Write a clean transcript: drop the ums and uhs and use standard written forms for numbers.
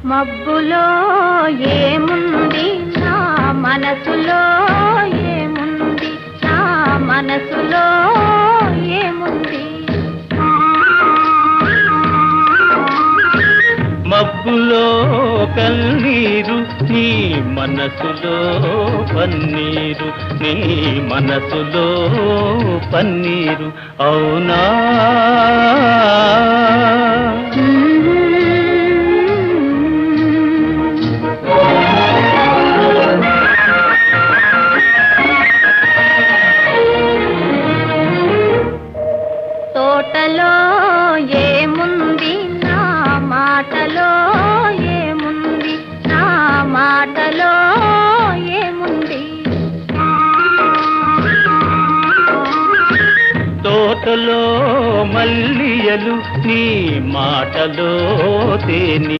మబ్బులో ఏముంది నా మనసులో ఏముంది నా మనసులో ఏముంది మబ్బులో కన్నీరు నీ మనసులో పన్నీరు నీ మనసులో పన్నీరు అవునా తోటలో ఏముంది నా మాటలో ఏముంది నా మాటలో ఏముంది తోటలో మల్లియలు నీ మాటలో తేని